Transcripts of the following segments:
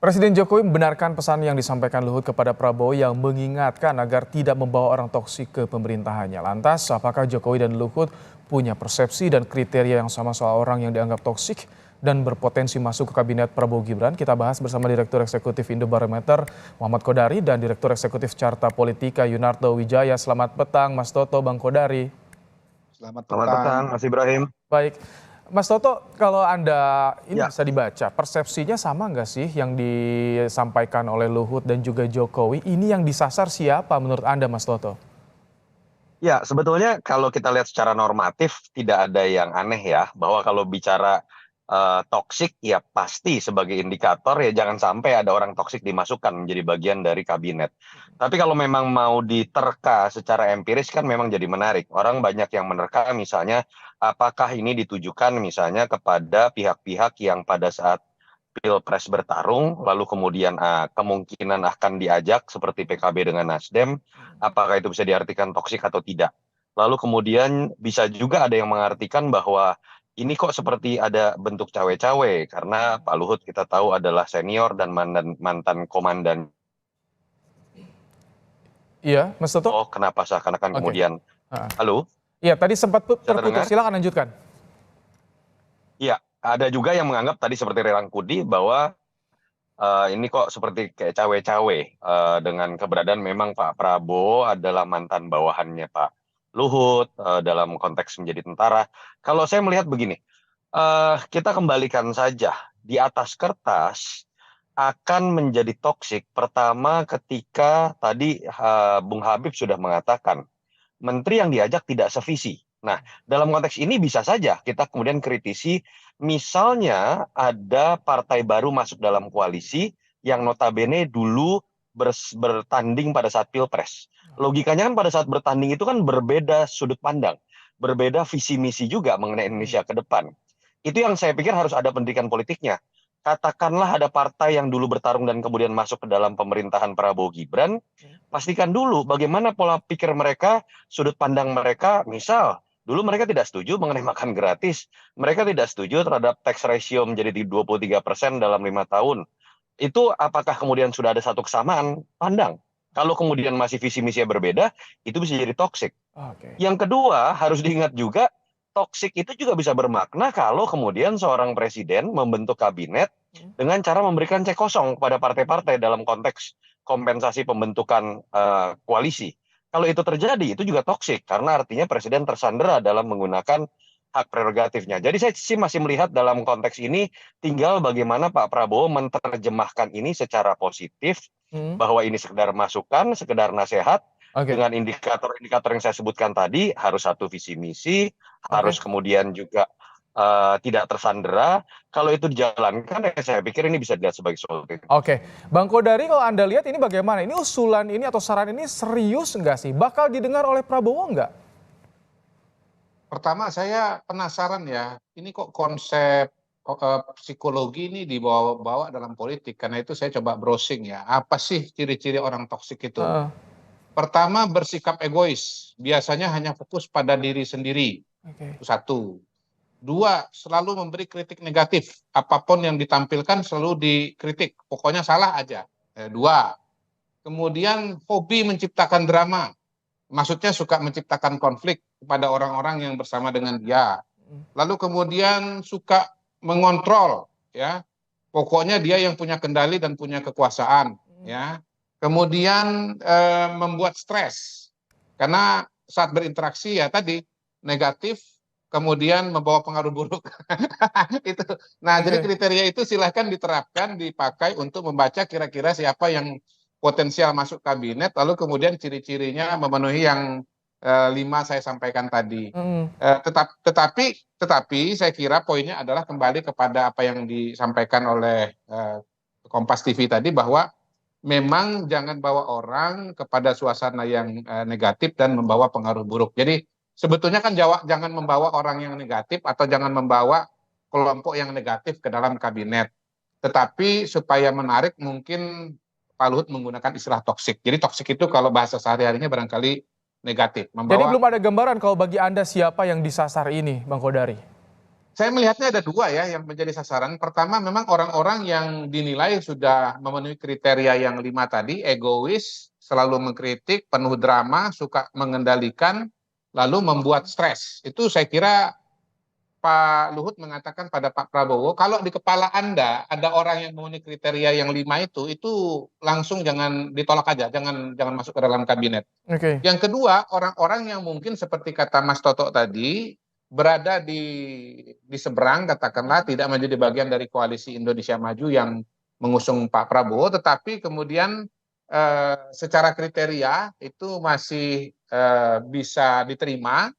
Presiden Jokowi membenarkan pesan yang disampaikan Luhut kepada Prabowo yang mengingatkan agar tidak membawa orang toksik ke pemerintahannya. Lantas, apakah Jokowi dan Luhut punya persepsi dan kriteria yang sama soal orang yang dianggap toksik dan berpotensi masuk ke kabinet Prabowo Gibran? Kita bahas bersama Direktur Eksekutif Indobarometer Muhammad Kodari dan Direktur Eksekutif Carta Politika Yunarto Wijaya. Selamat petang, Mas Toto, Bang Kodari. Selamat petang, petang. Mas Ibrahim. Baik, Mas Toto, kalau Anda ini Ya. bisa dibaca, persepsinya sama nggak sih yang disampaikan oleh Luhut dan juga Jokowi? Ini yang disasar siapa menurut Anda, Mas Toto? Ya, sebetulnya kalau kita lihat secara normatif tidak ada yang aneh ya, bahwa kalau bicara toksik ya pasti sebagai indikator ya jangan sampai ada orang toksik dimasukkan menjadi bagian dari kabinet. Tapi kalau memang mau diterka secara empiris kan memang jadi menarik. Orang banyak yang menerka misalnya apakah ini ditujukan misalnya kepada pihak-pihak yang pada saat Pilpres bertarung, lalu kemudian kemungkinan akan diajak seperti PKB dengan Nasdem, apakah itu bisa diartikan toksik atau tidak. Lalu kemudian bisa juga ada yang mengartikan bahwa ini kok seperti ada bentuk cawe-cawe, karena Pak Luhut kita tahu adalah senior dan mantan komandan. Iya, Mas Toto? Oh, kenapa seakan-akan Oke. kemudian, halo? Iya, tadi sempat Bisa terputus. terdengar? Silakan lanjutkan. Iya, ada juga yang menganggap tadi seperti Rerangkudi bahwa ini kok seperti kayak cawe-cawe dengan keberadaan memang Pak Prabowo adalah mantan bawahannya Pak Luhut dalam konteks menjadi tentara. Kalau saya melihat begini, kita kembalikan saja di atas kertas akan menjadi toksik pertama ketika tadi Bung Habib sudah mengatakan menteri yang diajak tidak sevisi. Nah, dalam konteks ini bisa saja kita kemudian kritisi, misalnya ada partai baru masuk dalam koalisi yang notabene dulu bertanding pada saat Pilpres. Logikanya kan pada saat bertanding itu kan berbeda sudut pandang, berbeda visi misi juga mengenai Indonesia ke depan. Itu yang saya pikir harus ada pendidikan politiknya. Katakanlah ada partai yang dulu bertarung dan kemudian masuk ke dalam pemerintahan Prabowo Gibran, pastikan dulu bagaimana pola pikir mereka, sudut pandang mereka. Misal, dulu mereka tidak setuju mengenai makan gratis. Mereka tidak setuju terhadap tax ratio menjadi 23% dalam 5 tahun. Itu apakah kemudian sudah ada satu kesamaan pandang? Kalau kemudian masih visi misinya berbeda, itu bisa jadi toksik. Oke. Yang kedua, harus diingat juga, toksik itu juga bisa bermakna kalau kemudian seorang presiden membentuk kabinet dengan cara memberikan cek kosong kepada partai-partai dalam konteks kompensasi pembentukan koalisi. Kalau itu terjadi, itu juga toksik karena artinya presiden tersandera dalam menggunakan hak prerogatifnya. Jadi saya sih masih melihat dalam konteks ini tinggal bagaimana Pak Prabowo menerjemahkan ini secara positif, bahwa ini sekedar masukan, sekedar nasihat, Oke. dengan indikator-indikator yang saya sebutkan tadi, harus satu visi misi, harus Oke. kemudian juga tidak tersandera. Kalau itu dijalankan, saya pikir ini bisa dilihat sebagai solusi. Oke, Bang Kodari, kalau Anda lihat ini bagaimana? Ini usulan ini atau saran ini serius nggak sih? Bakal didengar oleh Prabowo nggak? Pertama saya penasaran ya, ini kok konsep psikologi ini dibawa-bawa dalam politik. Karena itu saya coba browsing ya, apa sih ciri-ciri orang toksik itu? Heeh. Pertama, bersikap egois, biasanya hanya fokus pada diri sendiri. Oke. Itu satu. Dua, selalu memberi kritik negatif. Apapun yang ditampilkan selalu dikritik, pokoknya salah aja. Dua. Kemudian hobi menciptakan drama. Maksudnya suka menciptakan konflik kepada orang-orang yang bersama dengan dia. Lalu kemudian suka mengontrol, ya. Pokoknya dia yang punya kendali dan punya kekuasaan, ya. Kemudian membuat stres karena saat berinteraksi ya tadi negatif, kemudian membawa pengaruh buruk. Itu. Nah, jadi Oke. kriteria itu silahkan diterapkan, dipakai untuk membaca kira-kira siapa yang potensial masuk kabinet, lalu kemudian ciri-cirinya memenuhi yang 5 saya sampaikan tadi. Mm. Tetapi saya kira poinnya adalah kembali kepada apa yang disampaikan oleh Kompas TV tadi, bahwa memang jangan bawa orang kepada suasana yang negatif dan membawa pengaruh buruk. Jadi sebetulnya kan jangan membawa orang yang negatif atau jangan membawa kelompok yang negatif ke dalam kabinet. Tetapi supaya menarik mungkin Pak Luhut menggunakan istilah toksik. Jadi toksik itu kalau bahasa sehari-harinya barangkali negatif. Jadi Membawa, belum ada gambaran kalau bagi Anda siapa yang disasar ini, Bang Kodari? Saya melihatnya ada dua ya yang menjadi sasaran. Pertama, memang orang-orang yang dinilai sudah memenuhi kriteria yang 5 tadi, egois, selalu mengkritik, penuh drama, suka mengendalikan, lalu membuat stres. Itu saya kira Pak Luhut mengatakan pada Pak Prabowo, kalau di kepala Anda ada orang yang memenuhi kriteria yang 5 itu langsung jangan ditolak aja, jangan jangan masuk ke dalam kabinet. Oke. Yang kedua, orang-orang yang mungkin seperti kata Mas Toto tadi, berada di seberang, katakanlah tidak menjadi bagian dari koalisi Indonesia Maju yang mengusung Pak Prabowo, tetapi kemudian secara kriteria itu masih bisa diterima,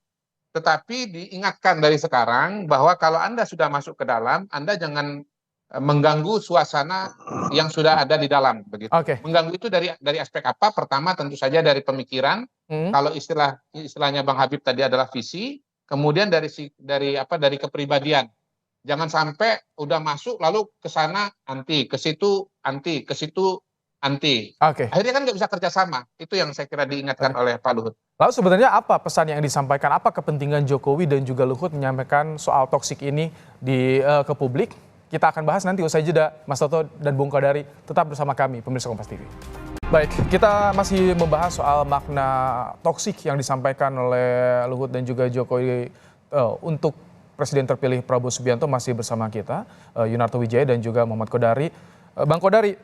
tetapi diingatkan dari sekarang bahwa kalau Anda sudah masuk ke dalam, Anda jangan mengganggu suasana yang sudah ada di dalam, begitu. Oke. Mengganggu itu dari aspek apa? Pertama tentu saja dari pemikiran. Hmm. Kalau istilahnya Bang Habib tadi adalah visi, kemudian dari kepribadian. Jangan sampai udah masuk lalu ke sana anti, ke situ anti, ke situ anti. Oke. Akhirnya kan nggak bisa kerjasama. Itu yang saya kira diingatkan Oke. oleh Pak Luhut. Lalu sebenarnya apa pesan yang disampaikan? Apa kepentingan Jokowi dan juga Luhut menyampaikan soal toksik ini ke publik? Kita akan bahas nanti usai jeda. Mas Toto dan Bung Kodari tetap bersama kami, pemirsa Kompas TV. Baik, kita masih membahas soal makna toksik yang disampaikan oleh Luhut dan juga Jokowi untuk Presiden terpilih Prabowo Subianto. Masih bersama kita, Yunarto Wijaya dan juga Muhammad Kodari. Bang Kodari,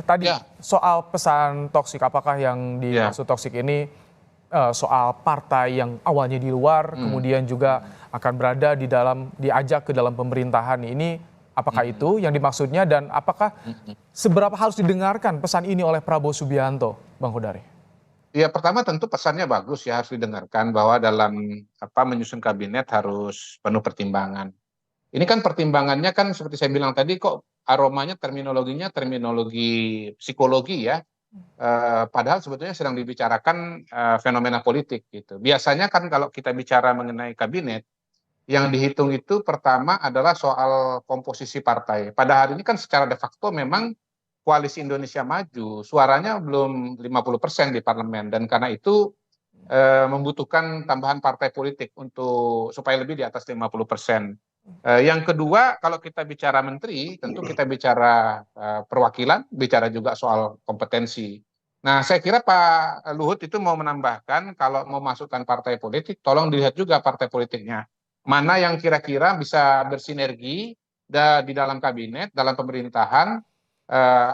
tadi Ya. soal pesan toksik, apakah yang dimaksud toksik ini soal partai yang awalnya di luar, kemudian juga akan berada di dalam, diajak ke dalam pemerintahan ini, apakah itu yang dimaksudnya dan apakah seberapa harus didengarkan pesan ini oleh Prabowo Subianto, Bang Kodari? Ya, pertama tentu pesannya bagus ya, harus didengarkan bahwa dalam menyusun kabinet harus penuh pertimbangan. Ini kan pertimbangannya kan seperti saya bilang tadi, kok aromanya terminologinya terminologi psikologi ya. Padahal sebetulnya sedang dibicarakan fenomena politik gitu. Biasanya kan kalau kita bicara mengenai kabinet, yang dihitung itu pertama adalah soal komposisi partai. Pada hari ini kan secara de facto memang Koalisi Indonesia Maju suaranya belum 50% di parlemen, dan karena itu membutuhkan tambahan partai politik untuk supaya lebih di atas 50%. Yang kedua, kalau kita bicara menteri, tentu kita bicara perwakilan, bicara juga soal kompetensi. Nah, saya kira Pak Luhut itu mau menambahkan kalau mau masukkan partai politik, tolong dilihat juga partai politiknya. Mana yang kira-kira bisa bersinergi di dalam kabinet, dalam pemerintahan,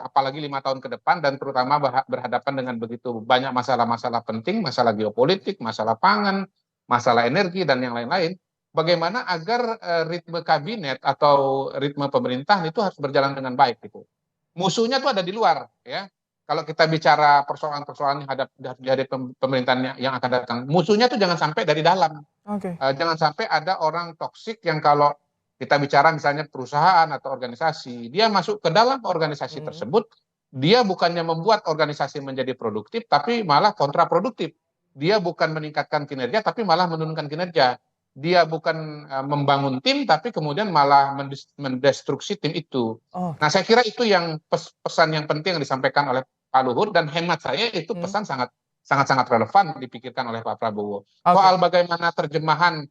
apalagi 5 tahun ke depan, dan terutama berhadapan dengan begitu banyak masalah-masalah penting, masalah geopolitik, masalah pangan, masalah energi, dan yang lain-lain. Bagaimana agar ritme kabinet atau ritme pemerintahan itu harus berjalan dengan baik gitu. Musuhnya tuh ada di luar ya. Kalau kita bicara persoalan-persoalan yang dihadapi pemerintahan yang akan datang, musuhnya tuh jangan sampai dari dalam. Oke. Jangan sampai ada orang toksik yang kalau kita bicara misalnya perusahaan atau organisasi, dia masuk ke dalam organisasi tersebut, dia bukannya membuat organisasi menjadi produktif, tapi malah kontraproduktif. Dia bukan meningkatkan kinerja, tapi malah menurunkan kinerja. Dia bukan membangun tim, tapi kemudian malah mendestruksi tim itu. Oh. Nah, saya kira itu yang pesan yang penting yang disampaikan oleh Pak Luhut, dan hemat saya itu pesan sangat relevan dipikirkan oleh Pak Prabowo. Soal bagaimana terjemahan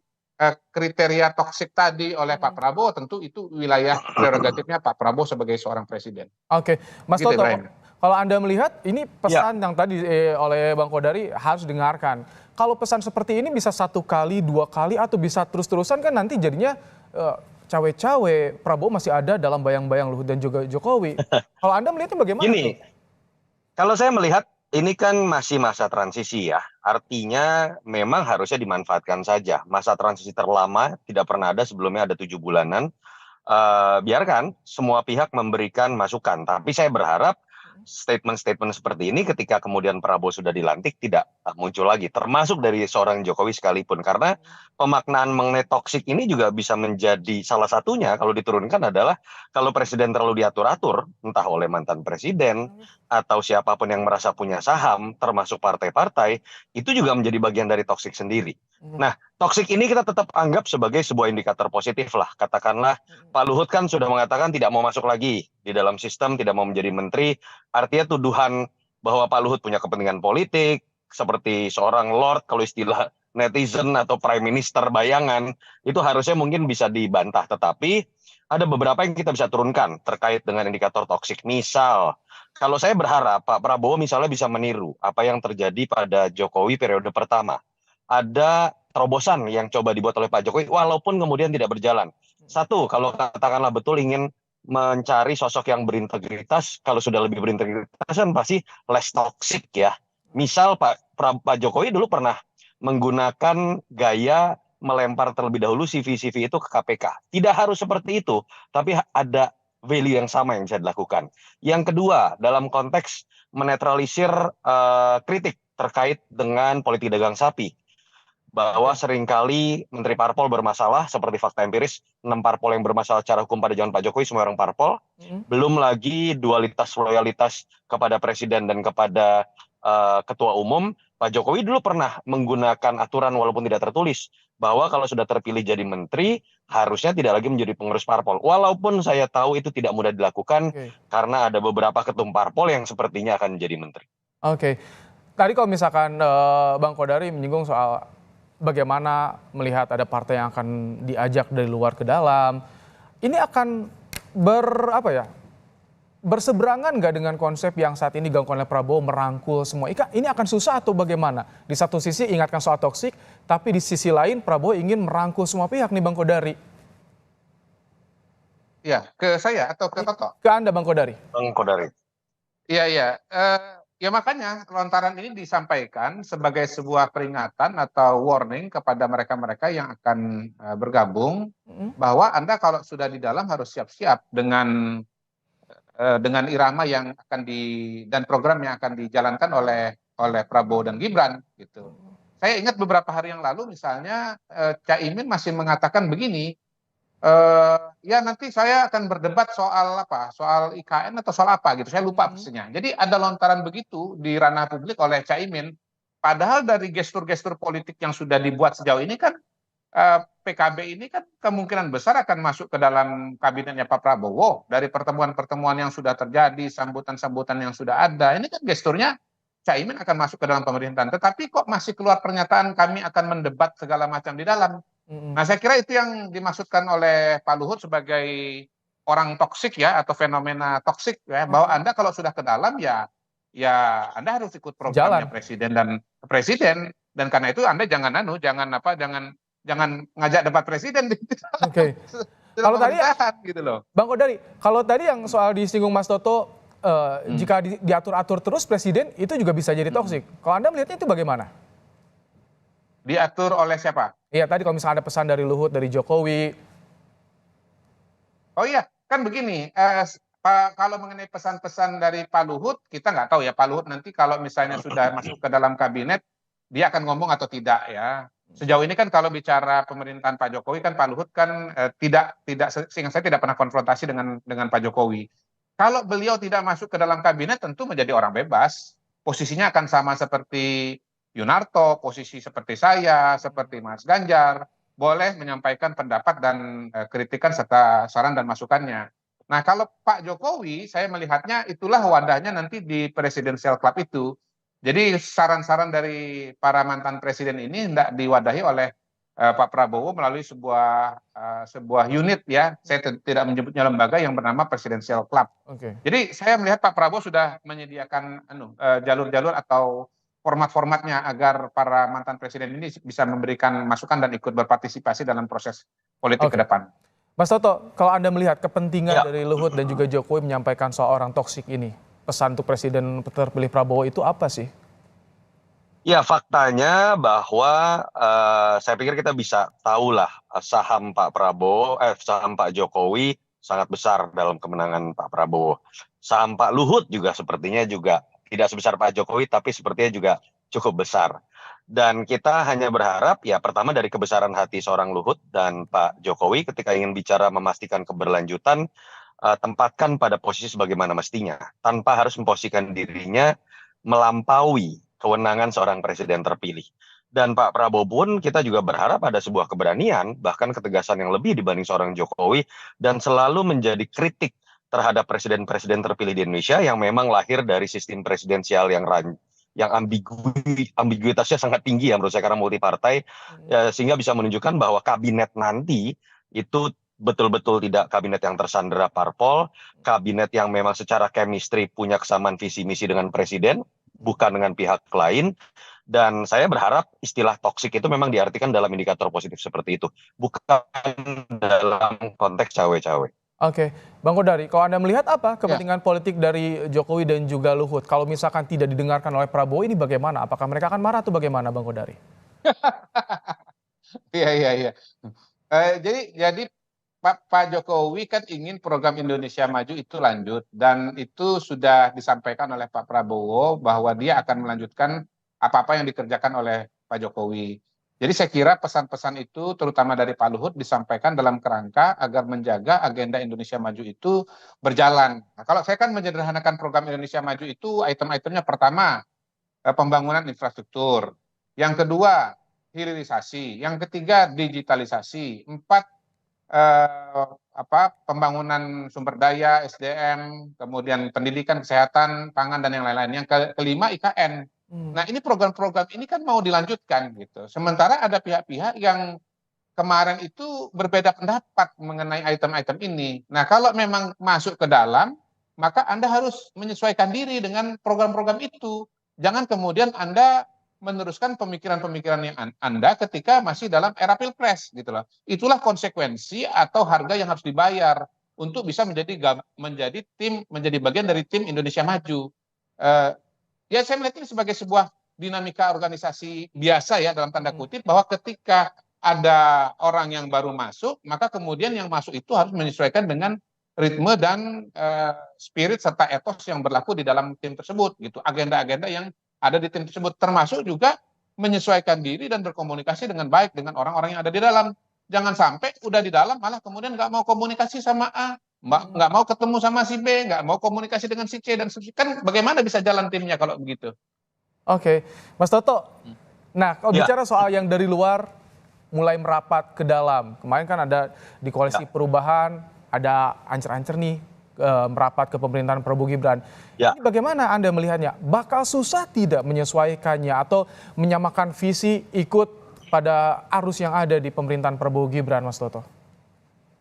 kriteria toksik tadi oleh Pak Prabowo, tentu itu wilayah prerogatifnya Pak Prabowo sebagai seorang presiden. Oke, Mas Gitu, Toto, Ibrahim. kalau Anda melihat ini pesan yang tadi oleh Bang Kodari harus dengarkan. Kalau pesan seperti ini bisa 1 kali, 2 kali, atau bisa terus-terusan, kan nanti jadinya cawe-cawe Prabowo masih ada dalam bayang-bayang Luhut dan juga Jokowi. Kalau Anda melihatnya bagaimana Gini, tuh? kalau saya melihat ini kan masih masa transisi ya. Artinya memang harusnya dimanfaatkan saja. Masa transisi terlama tidak pernah ada, sebelumnya ada 7 bulanan. Biarkan semua pihak memberikan masukan. Tapi saya berharap statement-statement seperti ini ketika kemudian Prabowo sudah dilantik tidak muncul lagi. Termasuk dari seorang Jokowi sekalipun. Karena pemaknaan mengenai toksik ini juga bisa menjadi salah satunya kalau diturunkan adalah kalau presiden terlalu diatur-atur, entah oleh mantan presiden atau siapapun yang merasa punya saham, termasuk partai-partai, itu juga menjadi bagian dari toksik sendiri. Nah, toksik ini kita tetap anggap sebagai sebuah indikator positif lah. Katakanlah Pak Luhut kan sudah mengatakan tidak mau masuk lagi di dalam sistem, tidak mau menjadi menteri. Artinya tuduhan bahwa Pak Luhut punya kepentingan politik, seperti seorang lord kalau istilah netizen atau prime minister bayangan, itu harusnya mungkin bisa dibantah. Tetapi ada beberapa yang kita bisa turunkan terkait dengan indikator toksik. Misal, kalau saya berharap Pak Prabowo misalnya bisa meniru apa yang terjadi pada Jokowi periode pertama. Ada terobosan yang coba dibuat oleh Pak Jokowi, walaupun kemudian tidak berjalan. Satu, kalau katakanlah betul ingin mencari sosok yang berintegritas, kalau sudah lebih berintegritas kan pasti less toxic ya. Misal Pak Jokowi dulu pernah menggunakan gaya melempar terlebih dahulu CV-CV itu ke KPK. Tidak harus seperti itu, tapi ada value yang sama yang bisa dilakukan. Yang kedua, dalam konteks menetralisir kritik terkait dengan politik dagang sapi, bahwa seringkali Menteri Parpol bermasalah, seperti fakta empiris, 6 parpol yang bermasalah secara hukum pada zaman Pak Jokowi semua orang parpol, belum lagi dualitas loyalitas kepada presiden dan kepada ketua umum. Pak Jokowi dulu pernah menggunakan aturan walaupun tidak tertulis, bahwa kalau sudah terpilih jadi menteri, harusnya tidak lagi menjadi pengurus parpol. Walaupun saya tahu itu tidak mudah dilakukan, karena ada beberapa ketum parpol yang sepertinya akan menjadi menteri. Oke, tadi kalau misalkan Bang Kodari menyinggung soal bagaimana melihat ada partai yang akan diajak dari luar ke dalam, ini akan berseberangan nggak dengan konsep yang saat ini digaungkan oleh Prabowo merangkul semua? Ini akan susah atau bagaimana? Di satu sisi ingatkan soal toksik, tapi di sisi lain Prabowo ingin merangkul semua pihak nih Bang Kodari. Ya, ke saya atau ke Toto? Ke Anda Bang Kodari. Bang Kodari. Iya. Ya makanya lontaran ini disampaikan sebagai sebuah peringatan atau warning kepada mereka-mereka yang akan bergabung, bahwa Anda kalau sudah di dalam harus siap-siap dengan irama yang akan dan program yang akan dijalankan oleh Prabowo dan Gibran gitu. Saya ingat beberapa hari yang lalu misalnya Caimin masih mengatakan begini, ya nanti saya akan berdebat soal soal IKN atau soal apa gitu, saya lupa pastinya. Jadi ada lontaran begitu di ranah publik oleh Caimin, padahal dari gestur-gestur politik yang sudah dibuat sejauh ini kan PKB ini kan kemungkinan besar akan masuk ke dalam kabinetnya Pak Prabowo. Dari pertemuan-pertemuan yang sudah terjadi, sambutan-sambutan yang sudah ada, ini kan gesturnya Caimin akan masuk ke dalam pemerintahan. Tetapi kok masih keluar pernyataan kami akan mendebat segala macam di dalam. Nah, saya kira itu yang dimaksudkan oleh Pak Luhut sebagai orang toksik ya, atau fenomena toksik ya, bahwa Anda kalau sudah ke dalam ya Anda harus ikut programnya presiden dan karena itu Anda jangan ngajak debat presiden di Oke. Kalau tadi gitu loh. Bang Kodari, kalau tadi yang soal disinggung Mas Toto, jika diatur-atur terus presiden itu juga bisa jadi toksik. Kalau Anda melihatnya itu bagaimana? Diatur oleh siapa? Iya, tadi kalau misalnya ada pesan dari Luhut, dari Jokowi. Oh iya, kan begini, kalau mengenai pesan-pesan dari Pak Luhut, kita nggak tahu ya Pak Luhut nanti kalau misalnya sudah masuk ke dalam kabinet, dia akan ngomong atau tidak ya. Sejauh ini kan kalau bicara pemerintahan Pak Jokowi kan Pak Luhut kan seingat saya tidak pernah konfrontasi dengan Pak Jokowi. Kalau beliau tidak masuk ke dalam kabinet tentu menjadi orang bebas. Posisinya akan sama seperti Yunarto, posisi seperti saya, seperti Mas Ganjar, boleh menyampaikan pendapat dan kritikan serta saran dan masukannya. Nah, kalau Pak Jokowi, saya melihatnya itulah wadahnya nanti di Presidential Club itu. Jadi saran-saran dari para mantan presiden ini hendak diwadahi oleh Pak Prabowo melalui sebuah unit ya. Saya tidak menyebutnya lembaga yang bernama Presidential Club. Jadi saya melihat Pak Prabowo sudah menyediakan jalur-jalur atau format-formatnya agar para mantan presiden ini bisa memberikan masukan dan ikut berpartisipasi dalam proses politik ke depan. Mas Toto, kalau Anda melihat kepentingan dari Luhut dan juga Jokowi menyampaikan soal orang toksik ini, pesan untuk Presiden terpilih Prabowo itu apa sih? Ya, faktanya bahwa saya pikir kita bisa tahulah saham Pak Jokowi sangat besar dalam kemenangan Pak Prabowo. Saham Pak Luhut juga sepertinya juga tidak sebesar Pak Jokowi, tapi sepertinya juga cukup besar. Dan kita hanya berharap ya pertama dari kebesaran hati seorang Luhut dan Pak Jokowi ketika ingin bicara memastikan keberlanjutan, tempatkan pada posisi sebagaimana mestinya, tanpa harus memposisikan dirinya melampaui kewenangan seorang presiden terpilih. Dan Pak Prabowo pun kita juga berharap ada sebuah keberanian, bahkan ketegasan yang lebih dibanding seorang Jokowi, dan selalu menjadi kritik terhadap presiden-presiden terpilih di Indonesia yang memang lahir dari sistem presidensial yang ambiguitasnya sangat tinggi ya menurut saya karena multi partai, ya, sehingga bisa menunjukkan bahwa kabinet nanti itu betul-betul tidak kabinet yang tersandera parpol, kabinet yang memang secara chemistry punya kesamaan visi misi dengan presiden, bukan dengan pihak lain. Dan saya berharap istilah toksik itu memang diartikan dalam indikator positif seperti itu, bukan dalam konteks cawe-cawe. Oke, Bang Kodari, kalau Anda melihat apa Ya, kepentingan politik dari Jokowi dan juga Luhut? Kalau misalkan tidak didengarkan oleh Prabowo ini bagaimana? Apakah mereka akan marah atau bagaimana, Bang Kodari? iya, iya, iya. Jadi Pak Jokowi kan ingin program Indonesia Maju itu lanjut dan itu sudah disampaikan oleh Pak Prabowo bahwa dia akan melanjutkan apa-apa yang dikerjakan oleh Pak Jokowi. Jadi saya kira pesan-pesan itu terutama dari Pak Luhut disampaikan dalam kerangka agar menjaga agenda Indonesia Maju itu berjalan. Nah, kalau saya kan menyederhanakan program Indonesia Maju itu item-itemnya pertama pembangunan infrastruktur, yang kedua hilirisasi, yang ketiga digitalisasi, empat pembangunan sumber daya SDM, kemudian pendidikan, kesehatan, pangan dan yang lain-lain. Yang kelima IKN. Nah, ini program-program ini kan mau dilanjutkan gitu. Sementara ada pihak-pihak yang kemarin itu berbeda pendapat mengenai item-item ini. Nah, kalau memang masuk ke dalam, maka Anda harus menyesuaikan diri dengan program-program itu. Jangan kemudian Anda meneruskan pemikiran-pemikiran yang Anda ketika masih dalam era Pilpres gitu loh. Itulah konsekuensi atau harga yang harus dibayar untuk bisa menjadi bagian dari tim Indonesia Maju. Eh, Ya saya melihat ini sebagai sebuah dinamika organisasi biasa ya dalam tanda kutip, bahwa ketika ada orang yang baru masuk, maka kemudian yang masuk itu harus menyesuaikan dengan ritme dan spirit serta etos yang berlaku di dalam tim tersebut gitu. Agenda-agenda yang ada di tim tersebut, termasuk juga menyesuaikan diri dan berkomunikasi dengan baik dengan orang-orang yang ada di dalam. Jangan sampai udah di dalam malah kemudian nggak mau komunikasi sama A, nggak mau ketemu sama si B, nggak mau komunikasi dengan si C dan seterusnya. Kan bagaimana bisa jalan timnya kalau begitu? Oke, Mas Toto. Nah, kalau Ya, bicara soal yang dari luar mulai merapat ke dalam, kemarin kan ada di koalisi ya, perubahan, ada ancer-ancer nih merapat ke pemerintahan Prabowo Gibran. ya. Ini bagaimana Anda melihatnya? Bakal susah tidak menyesuaikannya atau menyamakan visi ikut pada arus yang ada di pemerintahan Prabowo Gibran, Mas Toto?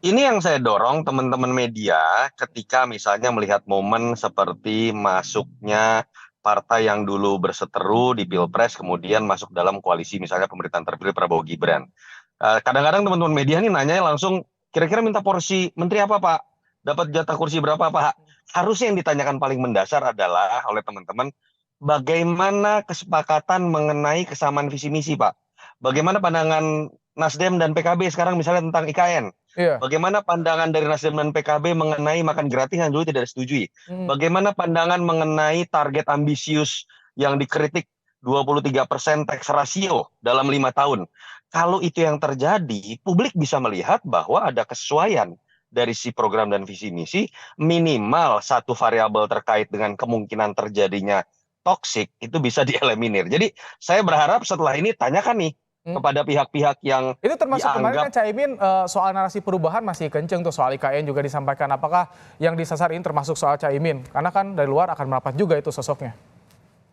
Ini yang saya dorong teman-teman media ketika misalnya melihat momen seperti masuknya partai yang dulu berseteru di Pilpres kemudian masuk dalam koalisi misalnya pemerintahan terpilih Prabowo Gibran. Kadang-kadang teman-teman media ini nanya langsung kira-kira minta porsi menteri apa Pak? Dapat jatah kursi berapa Pak? Harusnya yang ditanyakan paling mendasar adalah oleh teman-teman bagaimana kesepakatan mengenai kesamaan visi misi Pak? Bagaimana pandangan Nasdem dan PKB sekarang misalnya tentang IKN? Iya. Bagaimana pandangan dari Nasdem dan PKB mengenai makan gratis yang dulu tidak disetujui? Bagaimana pandangan mengenai target ambisius yang dikritik 23% tax ratio dalam 5 tahun? Kalau itu yang terjadi, publik bisa melihat bahwa ada kesesuaian dari si program dan visi misi, minimal satu variabel terkait dengan kemungkinan terjadinya toksik itu bisa dieliminir. Jadi saya berharap setelah ini tanyakan nih kepada pihak-pihak yang Itu termasuk kemarin kan dianggap Caimin soal narasi perubahan masih kenceng tuh, soal IKN juga disampaikan. Apakah yang disasar ini termasuk soal Caimin? Karena kan dari luar akan merapat juga itu sosoknya.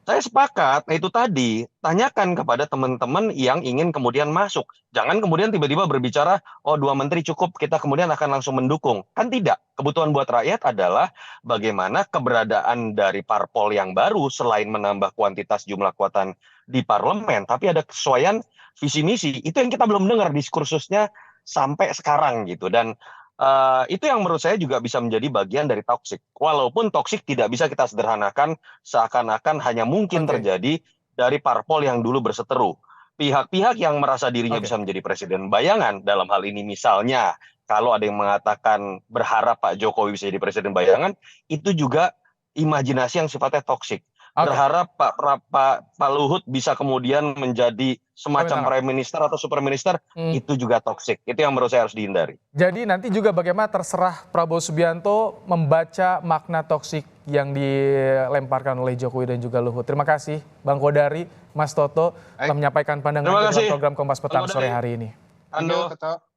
saya sepakat, nah itu tadi, tanyakan kepada teman-teman yang ingin kemudian masuk. Jangan kemudian tiba-tiba berbicara, oh 2 menteri cukup, kita kemudian akan langsung mendukung. Kan tidak. Kebutuhan buat rakyat adalah bagaimana keberadaan dari parpol yang baru selain menambah kuantitas jumlah kekuatan di parlemen, tapi ada kesesuaian visi misi. Itu yang kita belum dengar diskursusnya sampai sekarang gitu. Dan itu yang menurut saya juga bisa menjadi bagian dari toksik. Walaupun toksik tidak bisa kita sederhanakan seakan-akan hanya mungkin Oke. terjadi dari parpol yang dulu berseteru. Pihak-pihak yang merasa dirinya Oke. bisa menjadi presiden bayangan dalam hal ini misalnya kalau ada yang mengatakan berharap Pak Jokowi bisa jadi presiden bayangan, itu juga imajinasi yang sifatnya toksik. Oke. Berharap Pak Luhut bisa kemudian menjadi semacam Pemerintahan. prime minister atau super minister, itu juga toksik. Itu yang menurut saya harus dihindari. Jadi nanti juga bagaimana terserah Prabowo Subianto membaca makna toksik yang dilemparkan oleh Jokowi dan juga Luhut. Terima kasih Bang Kodari, Mas Toto telah menyampaikan pandangan Terima dalam kasih. program Kompas Petang Bang sore Kodari. hari ini. Thank you, Toto.